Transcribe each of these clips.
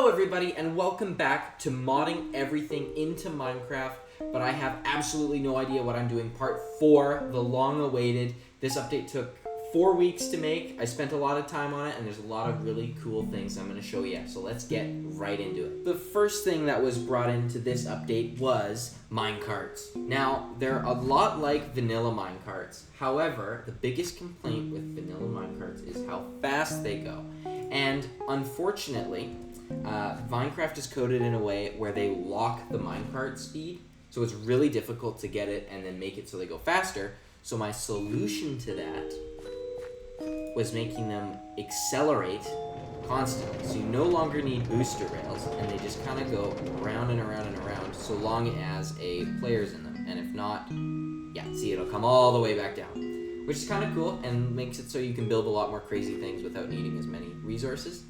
everybody, and welcome back to modding everything into Minecraft, but I have absolutely no idea what I'm doing. Part 4, the long-awaited. This update took 4 weeks to make. I spent a lot of time on it, and there's a lot of really cool things I'm going to show you, so let's get right into it. The first thing that was brought into this update was Minecarts. Now, they're a lot like vanilla Minecarts. However, the biggest complaint with vanilla Minecarts is how fast they go. And unfortunately, Minecraft is coded in a way where they lock the minecart speed, so it's really difficult to get it and then make it so they go faster. So my solution to that was making them accelerate constantly. So you no longer need booster rails, and they just kind of go around and around and around so long as a player's in them. And if not, yeah, see, it'll come all the way back down, which is kind of cool and makes it so you can build a lot more crazy things without needing as many resources.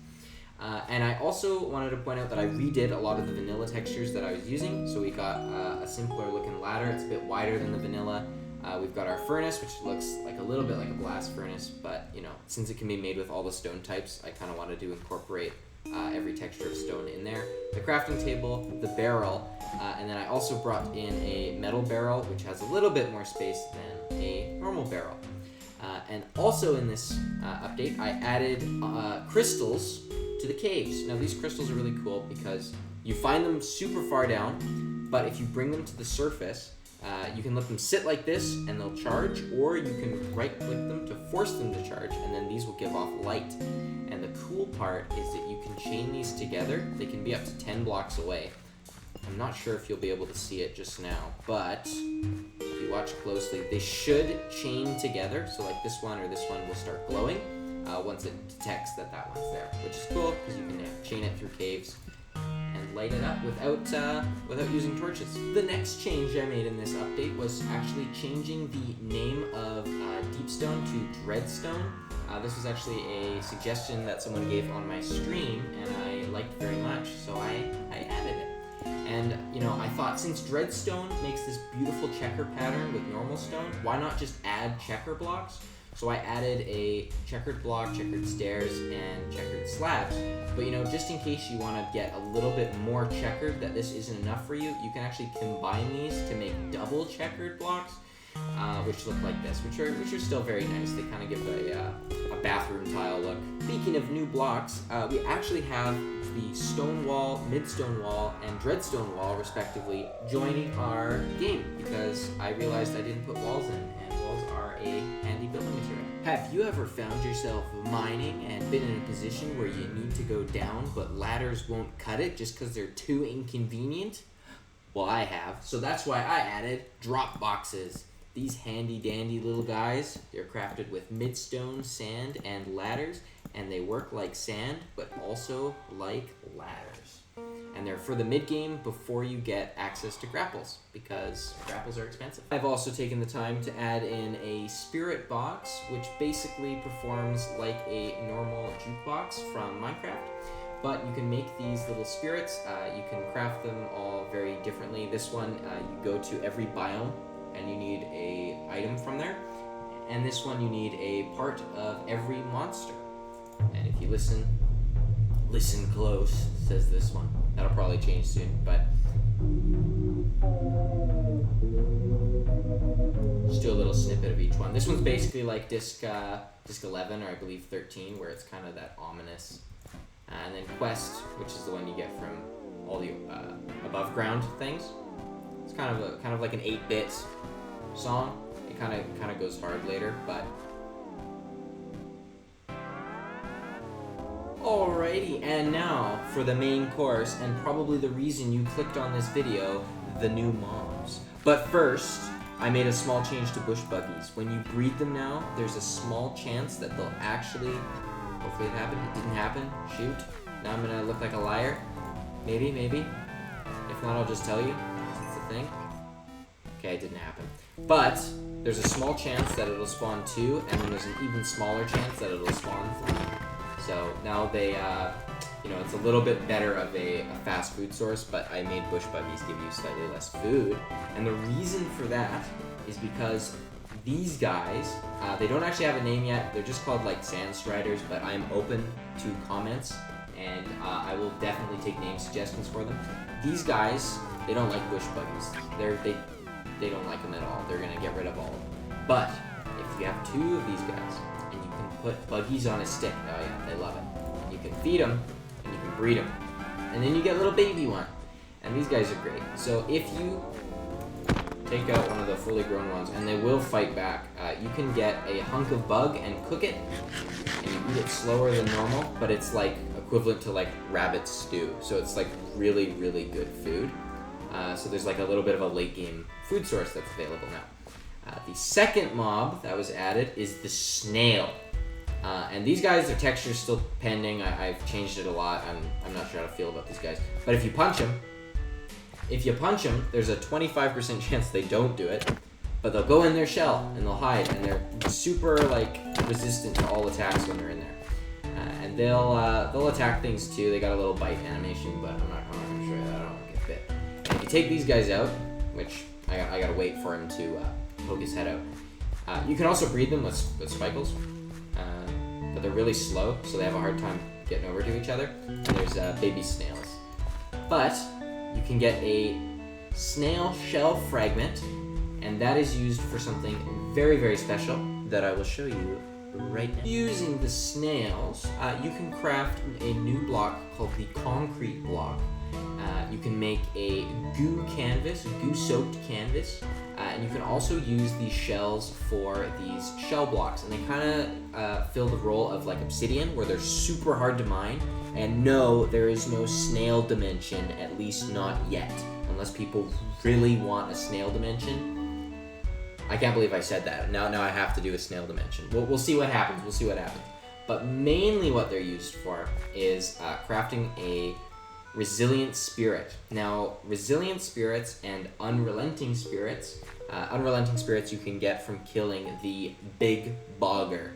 And I also wanted to point out that I redid a lot of the vanilla textures that I was using. So we got a simpler looking ladder. It's a bit wider than the vanilla. We've got our furnace, which looks like a little bit like a blast furnace, but you know, since it can be made with all the stone types, I kind of wanted to incorporate every texture of stone in there. The crafting table, the barrel, and then I also brought in a metal barrel, which has a little bit more space than a normal barrel. And also in this update, I added crystals to the caves. Now these crystals are really cool because you find them super far down, but if you bring them to the surface, you can let them sit like this and they'll charge, or you can right click them to force them to charge, and then these will give off light. And the cool part is that you can chain these together. They can be up to 10 blocks away. I'm not sure if you'll be able to see it just now, but if you watch closely, they should chain together. So like this one or this one will start glowing once it detects that that one's there, which is cool because you can chain it through caves and light it up without using torches. The next change I made in this update was actually changing the name of Deepstone to Dreadstone. This was actually a suggestion that someone gave on my stream, and I liked very much, so I added it. And, you know, I thought since Dreadstone makes this beautiful checker pattern with normal stone, why not just add checker blocks? So I added a checkered block, checkered stairs, and checkered slabs. But, you know, just in case you want to get a little bit more checkered, that this isn't enough for you, you can actually combine these to make double checkered blocks, which look like this, which are still very nice. They kind of give a bathroom tile look. Speaking of new blocks, we actually have the stone wall, mid-stone wall, and dreadstone wall, respectively, joining our game because I realized I didn't put walls in, and walls are a handy building material. Have you ever found yourself mining and been in a position where you need to go down, but ladders won't cut it just because they're too inconvenient? Well, I have. So that's why I added drop boxes. These handy dandy little guys, they're crafted with midstone, sand, and ladders, and they work like sand, but also like ladders. And they're for the mid-game before you get access to grapples, because grapples are expensive. I've also taken the time to add in a spirit box, which basically performs like a normal jukebox from Minecraft. But you can make these little spirits, you can craft them all very differently. This one, you go to every biome, and you need a item from there. And this one, you need a part of every monster. And if you listen close, says this one. That'll probably change soon, but just do a little snippet of each one. This one's basically like disc 11, or I believe 13, where it's kind of that ominous. And then quest, which is the one you get from all the above ground things. It's kind of like an 8-bit song. It kind of goes hard later, but alrighty. And now for the main course, and probably the reason you clicked on this video, the new mobs. But first, I made a small change to bush buggies. When you breed them now, there's a small chance that they'll actually. Hopefully it happened. It didn't happen. Shoot. Now I'm gonna look like a liar. Maybe. If not, I'll just tell you. It's the thing. Okay, it didn't happen. But there's a small chance that it'll spawn 2, and then there's an even smaller chance that it'll spawn 3. So now they, you know, it's a little bit better of a fast food source, but I made bush buggies give you slightly less food. And the reason for that is because these guys, they don't actually have a name yet. They're just called like sand striders, but I'm open to comments and I will definitely take name suggestions for them. These guys, they don't like bush buggies. They don't like them at all. They're gonna get rid of all of them. But if you have 2 of these guys, and you can put buggies on a stick, oh yeah, they love it. You can feed them, and you can breed them, and then you get a little baby one. And these guys are great. So if you take out one of the fully grown ones, and they will fight back, you can get a hunk of bug and cook it, and you eat it slower than normal, but it's like equivalent to like rabbit stew. So it's like really, really good food. So there's like a little bit of a late game food source that's available now. The second mob that was added is the snail. And these guys, their texture is still pending. I've changed it a lot. I'm not sure how to feel about these guys. But if you punch them, there's a 25% chance they don't do it, but they'll go in their shell and they'll hide, and they're super like resistant to all attacks when they're in there. And they'll attack things too. They got a little bite animation, but I'm not gonna show you that. I don't want to get bit. And if you take these guys out, which I gotta wait for him to poke his head out. You can also breed them with spikles, but they're really slow, so they have a hard time getting over to each other. And there's baby snails, but you can get a snail shell fragment, and that is used for something very, very special that I will show you right now. Using the snails, you can craft a new block called the concrete block. You can make a goo-soaked canvas, and you can also use these shells for these shell blocks, and they kind of fill the role of like obsidian, where they're super hard to mine. And no, there is no snail dimension, at least not yet, unless people really want a snail dimension. I can't believe I said that. Now I have to do a snail dimension. We'll see what happens. But mainly what they're used for is crafting a resilient spirit. Now, resilient spirits and unrelenting spirits you can get from killing the big bogger.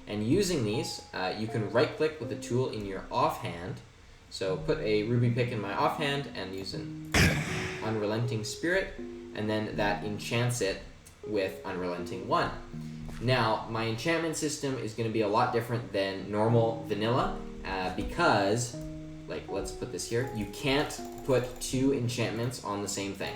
And using these, you can right-click with the tool in your offhand. So put a ruby pick in my offhand and use an unrelenting spirit, and then that enchants it with unrelenting 1. Now, my enchantment system is going to be a lot different than normal vanilla, because, like, let's put this here, you can't put 2 enchantments on the same thing.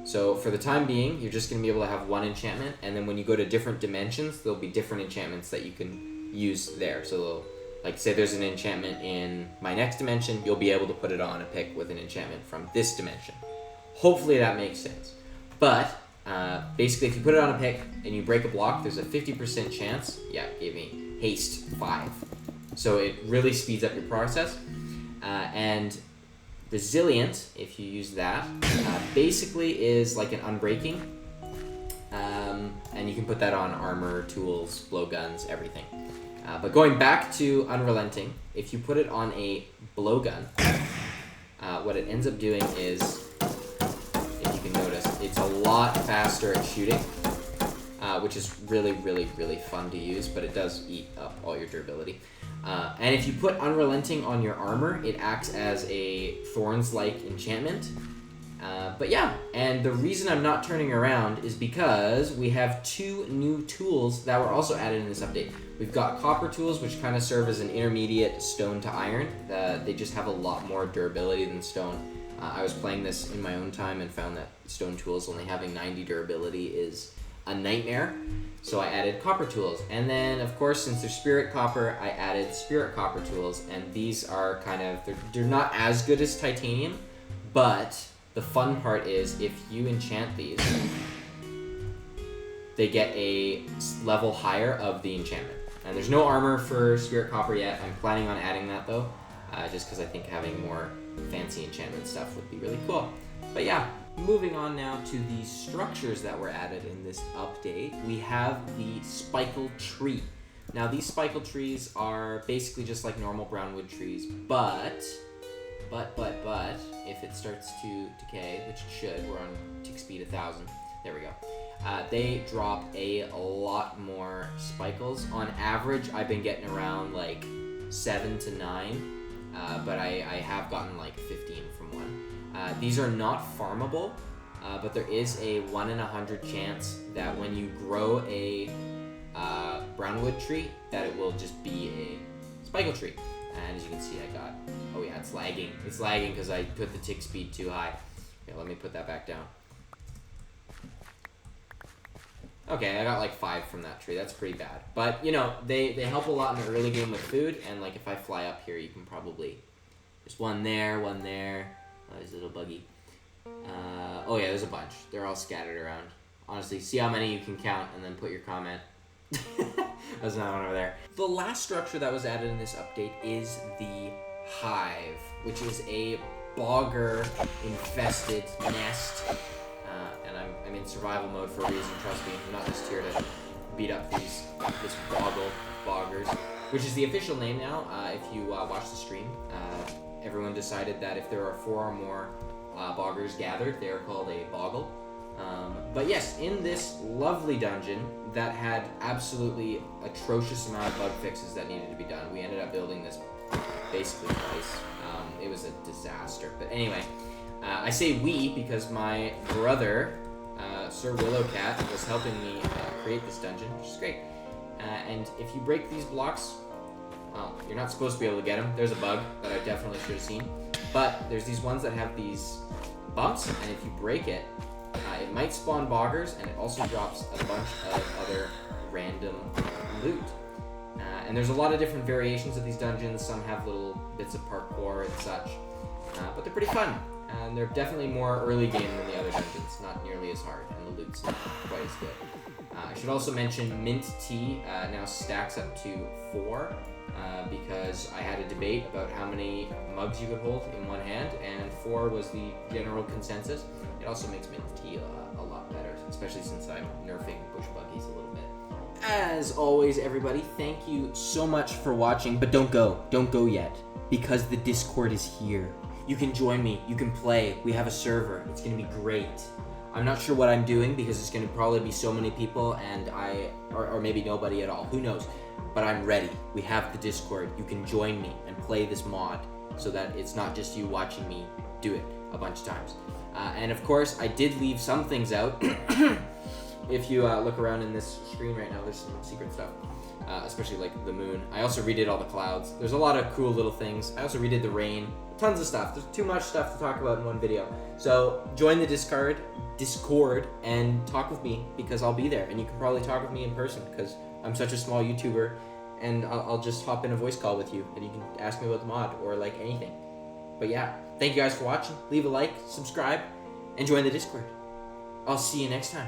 So for the time being, you're just going to be able to have 1 enchantment, and then when you go to different dimensions, there'll be different enchantments that you can use there. So, like, say there's an enchantment in my next dimension, you'll be able to put it on a pick with an enchantment from this dimension. Hopefully that makes sense. But basically, if you put it on a pick and you break a block, there's a 50% chance. Yeah, it gave me haste 5. So it really speeds up your process. And resilient, if you use that, basically is like an unbreaking, and you can put that on armor, tools, blowguns, everything. But going back to unrelenting, if you put it on a blowgun, what it ends up doing is, if you can notice, it's a lot faster at shooting, which is really, really, really fun to use, but it does eat up all your durability. And if you put unrelenting on your armor, it acts as a thorns-like enchantment. But yeah, and the reason I'm not turning around is because we have 2 new tools that were also added in this update. We've got copper tools, which kind of serve as an intermediate stone to iron. They just have a lot more durability than stone. I was playing this in my own time and found that stone tools only having 90 durability is a nightmare. So I added copper tools. And then, of course, since they're spirit copper, I added spirit copper tools. And these are kind of, they're not as good as titanium, but the fun part is if you enchant these, they get a level higher of the enchantment. And there's no armor for spirit copper yet. I'm planning on adding that though, just because I think having more fancy enchantment stuff would be really cool. But yeah, moving on now to the structures that were added in this update, we have the spikle tree. Now these spikle trees are basically just like normal brownwood trees, but if it starts to decay, which it should, we're on tick speed 1000. There we go. They drop a lot more spikles. On average, I've been getting around like 7 to 9, but I have gotten like 15 from one. These are not farmable, but there is a 1 in 100 chance that when you grow a brownwood tree, that it will just be a spikle tree. And as you can see, I got, oh yeah, it's lagging. It's lagging because I put the tick speed too high. Okay, let me put that back down. Okay, I got like 5 from that tree. That's pretty bad. But, you know, they help a lot in the early game with food. And, like, if I fly up here, you can probably... There's one there, one there. Oh, there's a little buggy. Oh, yeah, there's a bunch. They're all scattered around. Honestly, see how many you can count and then put your comment. There's another one over there. The last structure that was added in this update is the hive, which is a bogger-infested nest. And I'm in survival mode for a reason, trust me. I'm not just here to beat up this boggers, which is the official name now. If you watch the stream, everyone decided that if there are 4 or more boggers gathered, they are called a boggle. But yes, in this lovely dungeon that had absolutely atrocious amount of bug fixes that needed to be done, we ended up building this basically twice. It was a disaster. But anyway, I say we because my brother, Sir Willowcat, was helping me create this dungeon, which is great. And if you break these blocks, well, you're not supposed to be able to get them. There's a bug that I definitely should have seen. But there's these ones that have these bumps, and if you break it, it might spawn boggers, and it also drops a bunch of other random loot. And there's a lot of different variations of these dungeons. Some have little bits of parkour and such, but they're pretty fun. And they're definitely more early game than the other dungeons, not nearly as hard, and the loot's not quite as good. I should also mention mint tea now stacks up to 4, because I had a debate about how many mugs you could hold in one hand, and 4 was the general consensus. It also makes mint tea a lot better, especially since I'm nerfing bush buggies a little bit. As always, everybody, thank you so much for watching, but don't go yet, because the Discord is here. You can join me, you can play, we have a server, it's gonna be great. I'm not sure what I'm doing because it's gonna probably be so many people and or maybe nobody at all, who knows, but I'm ready. We have the Discord, you can join me and play this mod so that it's not just you watching me do it a bunch of times. And of course, I did leave some things out. If you look around in this screen right now, there's some secret stuff. Especially like the moon. I also redid all the clouds. There's a lot of cool little things. I also redid the rain. Tons of stuff. There's too much stuff to talk about in one video. So join the Discord and talk with me because I'll be there. And you can probably talk with me in person because I'm such a small YouTuber and I'll just hop in a voice call with you and you can ask me about the mod or like anything. But yeah, thank you guys for watching. Leave a like, subscribe, and join the Discord. I'll see you next time.